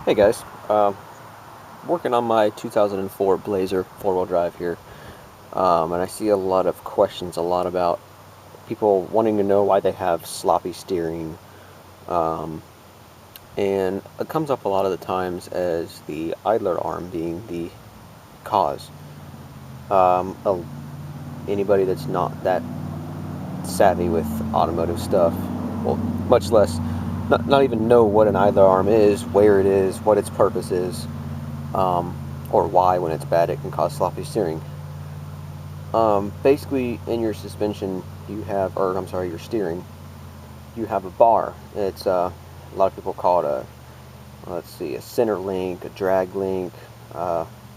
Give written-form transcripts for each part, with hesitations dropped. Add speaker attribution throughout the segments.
Speaker 1: Hey guys, working on my 2004 Blazer four-wheel drive here, and I see a lot of questions, a lot about people wanting to know why they have sloppy steering, um, and it comes up a lot of the times as the idler arm being the cause. Um, uh, Anybody that's not that savvy with automotive stuff, well, much less, not even know what an idler arm is, where it is, what its purpose is. um, or why, when it's bad, it can cause sloppy steering. Basically, in your suspension, you have, or I'm sorry, your steering, you have a bar. It's a lot of people call it let's see, a center link, a drag link.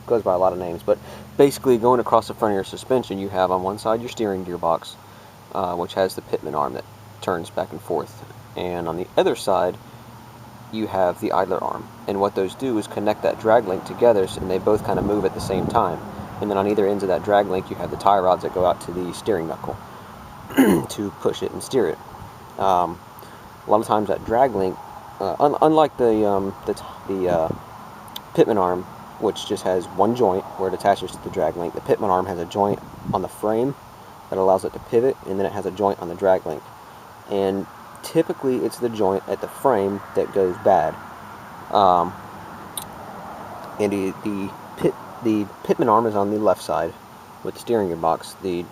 Speaker 1: Goes by a lot of names, but basically, going across the front of your suspension, you have on one side your steering gearbox, which has the pitman arm that turns back and forth, and on the other side, you have the idler arm. And what those do is connect that drag link together, and they both kind of move at the same time. And then on either ends of that drag link, you have the tie rods that go out to the steering knuckle to push it and steer it. A lot of times that drag link, unlike the pitman arm, which just has one joint where it attaches to the drag link, the pitman arm has a joint on the frame that allows it to pivot, and then it has a joint on the drag link. And typically it's the joint at the frame that goes bad. Um, and the pitman arm is on the left side with the steering gearbox. The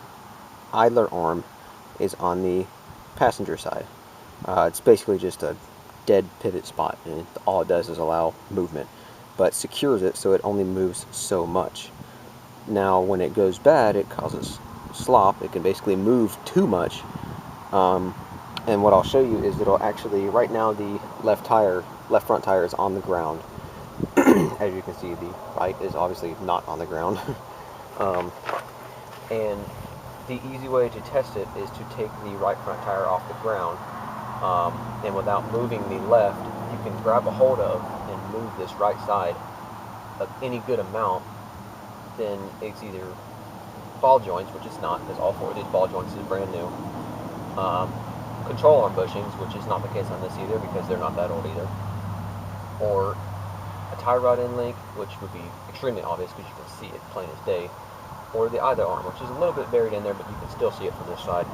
Speaker 1: idler arm is on the passenger side. It's basically just a dead pivot spot, and all it does is allow movement, but secures it so it only moves so much. Now, when it goes bad, it causes slop. It can basically move too much. And what I'll show you is it'll actually, right now the left front tire is on the ground. As you can see, the right is obviously not on the ground. um, and the easy way to test it is to take the right front tire off the ground, and without moving the left, you can grab a hold of and move this right side of any good amount. Then it's either ball joints, which it's not, because all four of these ball joints is brand new. Control arm bushings, which is not the case on this either, because they're not that old either. Or a tie rod end link, which would be extremely obvious because you can see it plain as day. Or the idler arm, which is a little bit buried in there, but you can still see it from this side.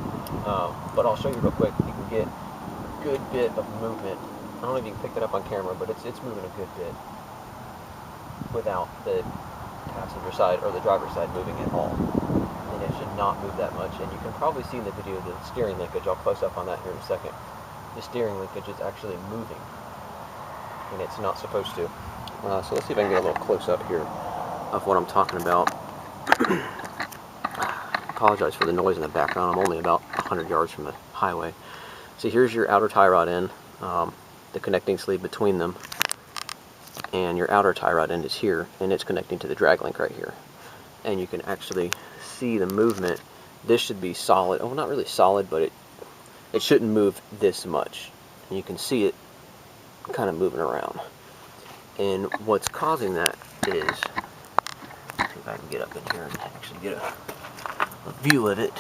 Speaker 1: But I'll show you real quick. You can get a good bit of movement. I don't know if you can pick that up on camera, but it's moving a good bit without the passenger side or the driver's side moving at all. And it should not move that much. And you can probably see in the video the steering linkage. I'll close up on that here in a second. The steering linkage is actually moving, and it's not supposed to. So let's see if I can get a little close up here of what I'm talking about. Apologize for the noise in the background. I'm only about 100 yards from the highway. So here's your outer tie rod end, the connecting sleeve between them, and your outer tie rod end is here, and it's connecting to the drag link right here. And you can actually see the movement. This should be solid. Oh, not really solid, but it shouldn't move this much. And you can see it kind of moving around. And what's causing that is, let's see if I can get up in here and actually get a view of it.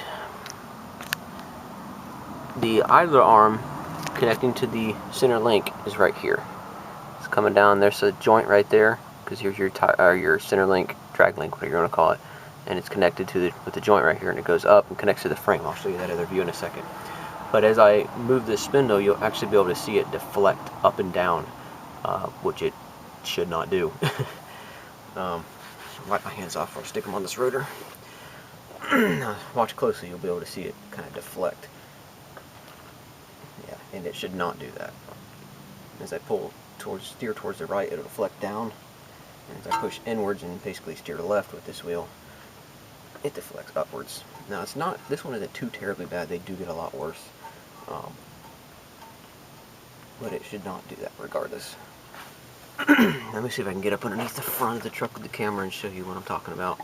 Speaker 1: The idler arm connecting to the center link is right here. It's coming down. There's a joint right there, because here's your center link, drag link, whatever you want to call it, and it's connected to with the joint right here, and it goes up and connects to the frame. I'll show you that other view in a second. But as I move this spindle, you'll actually be able to see it deflect up and down, which it should not do. Wipe my hands off, or I'll stick them on this rotor. Now, watch closely, you'll be able to see it kind of deflect. Yeah, and it should not do that. As I steer towards the right, it'll deflect down. And as I push inwards and basically steer left with this wheel, it deflects upwards. Now this one isn't too terribly bad. They do get a lot worse. But it should not do that regardless. Let me see if I can get up underneath the front of the truck with the camera and show you what I'm talking about.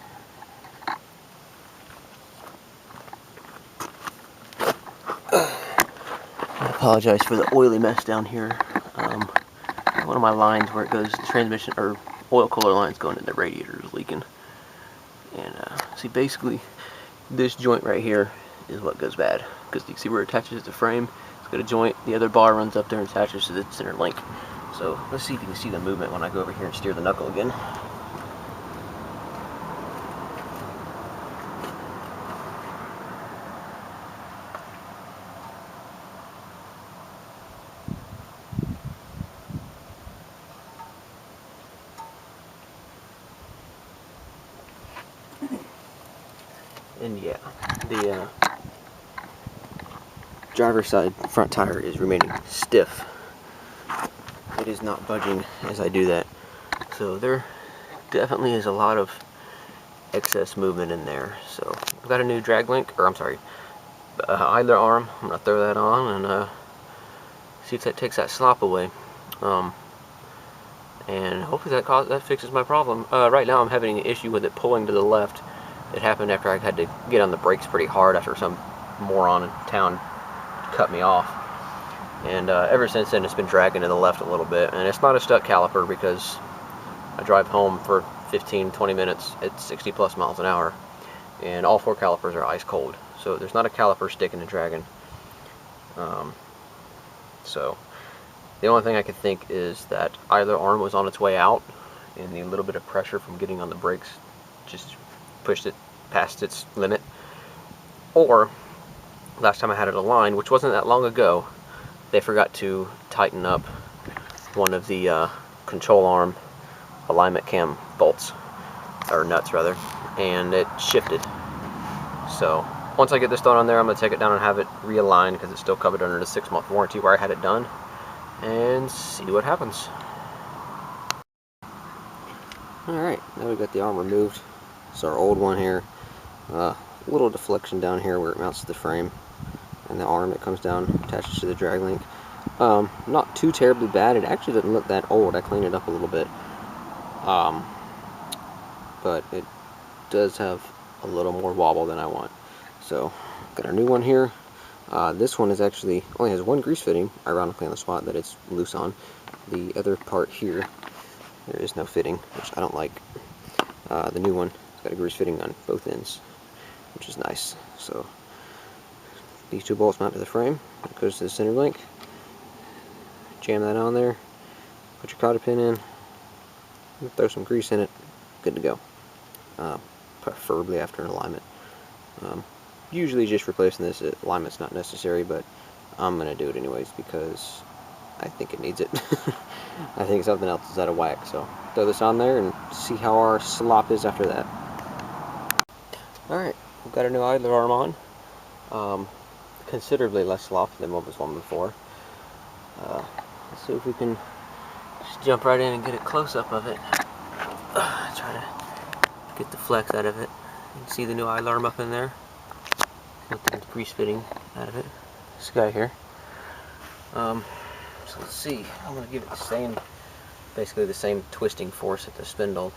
Speaker 1: I apologize for the oily mess down here. One of my lines where it goes, the transmission or oil cooler lines going in the radiator is leaking. And see, basically this joint right here is what goes bad, because you see where it attaches to the frame. It's got a joint. The other bar runs up there and attaches to the center link. So let's see if you can see the movement when I go over here and steer the knuckle again. And yeah, the driver's side front tire is remaining stiff. It is not budging as I do that. So there definitely is a lot of excess movement in there. So I've got a new drag link, or I'm sorry, idler arm. I'm gonna throw that on and see if that takes that slop away. And hopefully that fixes my problem. Right now I'm having an issue with it pulling to the left. It happened after I had to get on the brakes pretty hard after some moron in town cut me off. And ever since then it's been dragging to the left a little bit. And it's not a stuck caliper because I drive home for 15-20 minutes at 60 plus miles an hour. And all 4 calipers are ice cold. So there's not a caliper sticking and dragging. So the only thing I could think is that either arm was on its way out and the little bit of pressure from getting on the brakes just pushed it past its limit. Or last time I had it aligned, which wasn't that long ago, they forgot to tighten up one of the control arm alignment cam bolts, or nuts rather, and it shifted. So once I get this done on there, I'm going to take it down and have it realigned because it's still covered under the 6-month warranty where I had it done, and see what happens. Alright, now we've got the arm removed. It's our old one here. Little deflection down here where it mounts to the frame, and the arm that comes down attaches to the drag link. Not too terribly bad. It actually doesn't look that old. I cleaned it up a little bit. But it does have a little more wobble than I want. So, got our new one here. This one is actually only has 1 grease fitting, ironically on the spot that it's loose on. The other part here, there is no fitting, which I don't like. The new one has got a grease fitting on both ends, which is nice. So these 2 bolts mount to the frame. It goes to the center link. Jam that on there. Put your cotter pin in. Throw some grease in it. Good to go. Preferably after an alignment. Usually just replacing this alignment's not necessary, but I'm gonna do it anyways because I think it needs it. I think something else is out of whack. So throw this on there and see how our slop is after that. Alright, we've got a new idler arm on. Considerably less slop than what was on before. Let's see if we can just jump right in and get a close-up of it. Try to get the flex out of it. You can see the new idler arm up in there. Get the grease fitting out of it. This guy here. So let's see. I'm going to give it basically the same twisting force at the spindle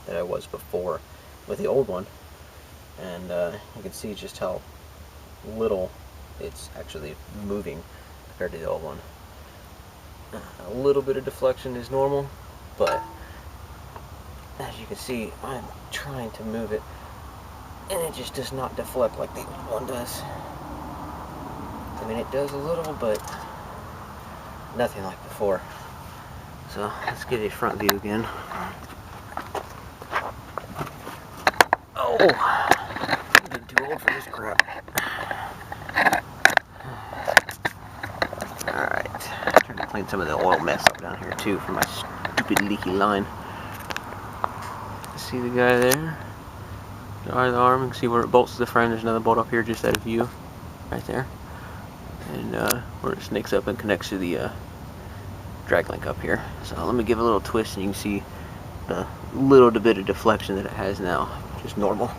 Speaker 1: that I was before with the old one. And you can see just how little it's actually moving compared to the old one. A little bit of deflection is normal, but as you can see, I'm trying to move it and it just does not deflect like the old one does. I mean, it does a little, but nothing like before. So let's get a front view again. Oh, I'm getting too old for this crap. Alright, trying to clean some of the oil mess up down here too from my stupid leaky line. See the guy there? The arm, you can see where it bolts to the frame. There's another bolt up here just out of view, right there. And where it snakes up and connects to the drag link up here. So let me give it a little twist and you can see the little bit of deflection that it has now. Just normal.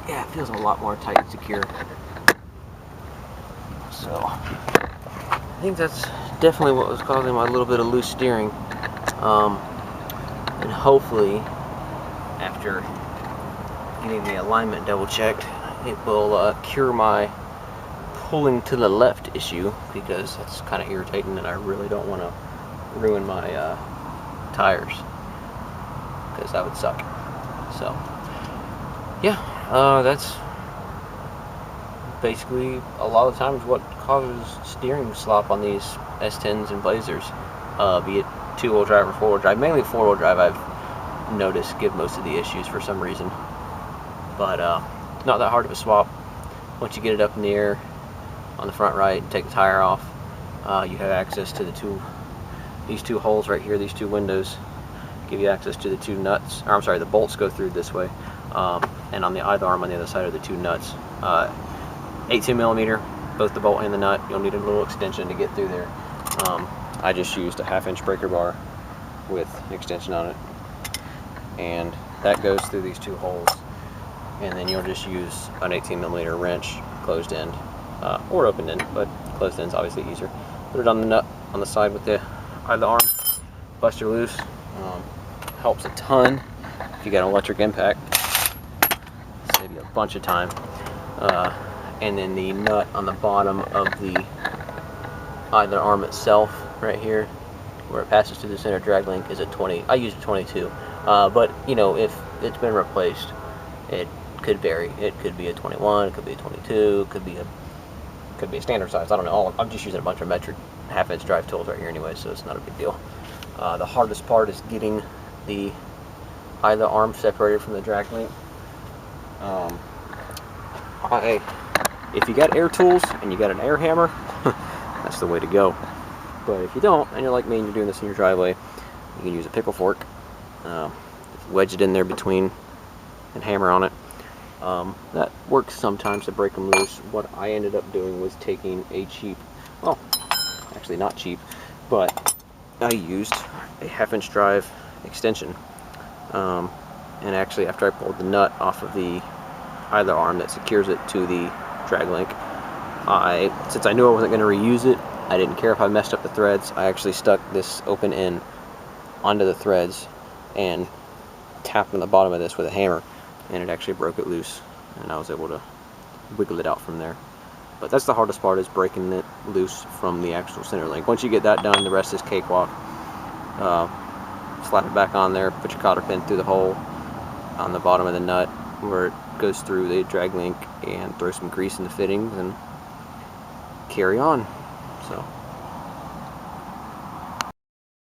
Speaker 1: Yeah, it feels a lot more tight and secure. So I think that's definitely what was causing my little bit of loose steering. And hopefully, after getting the alignment double checked, it will cure my pulling to the left issue, because that's kind of irritating and I really don't want to ruin my tires, because that would suck. So yeah, that's basically a lot of times what causes steering slop on these S10s and Blazers, be it two-wheel drive or four-wheel drive. Mainly four-wheel drive I've noticed give most of the issues for some reason, but not that hard of a swap. Once you get it up in the air on the front right and take the tire off, you have access to these two holes right here. These two windows give you access to the two nuts, or I'm sorry, the bolts go through this way, and on the either arm on the other side are the two nuts. 18mm, both the bolt and the nut. You'll need a little extension to get through there. I just used a 1/2-inch breaker bar with an extension on it, and that goes through these two holes, and then you'll just use an 18mm wrench, closed end, or open end, but closed end's obviously easier. Put it on the nut on the side with the either arm, bust her loose. Helps a ton if you got an electric impact, save you a bunch of time. And then the nut on the bottom of the either arm itself, right here, where it passes through the center drag link, is a 20. I use a 22, but you know, if it's been replaced, it could vary. It could be a 21, it could be a 22, it could be a standard size. I don't know. I'm just using a bunch of metric 1/2-inch drive tools right here anyway, so it's not a big deal. The hardest part is getting the either arm separated from the drag link. If you got air tools and you got an air hammer, that's the way to go. But if you don't, and you're like me and you're doing this in your driveway, you can use a pickle fork, wedge it in there between, and hammer on it. That works sometimes to break them loose. What I ended up doing was taking a cheap, well, actually not cheap, but I used a 1/2-inch drive extension. And actually, after I pulled the nut off of the either arm that secures it to the drag link, since I knew I wasn't going to reuse it, I didn't care if I messed up the threads. I actually stuck this open end onto the threads and tapped on the bottom of this with a hammer, and it actually broke it loose, and I was able to wiggle it out from there. But that's the hardest part, is breaking it loose from the actual center link. Once you get that done, the rest is cakewalk. Slap it back on there, put your cotter pin through the hole on the bottom of the nut where it goes through the drag link, and throw some grease in the fittings and carry on. So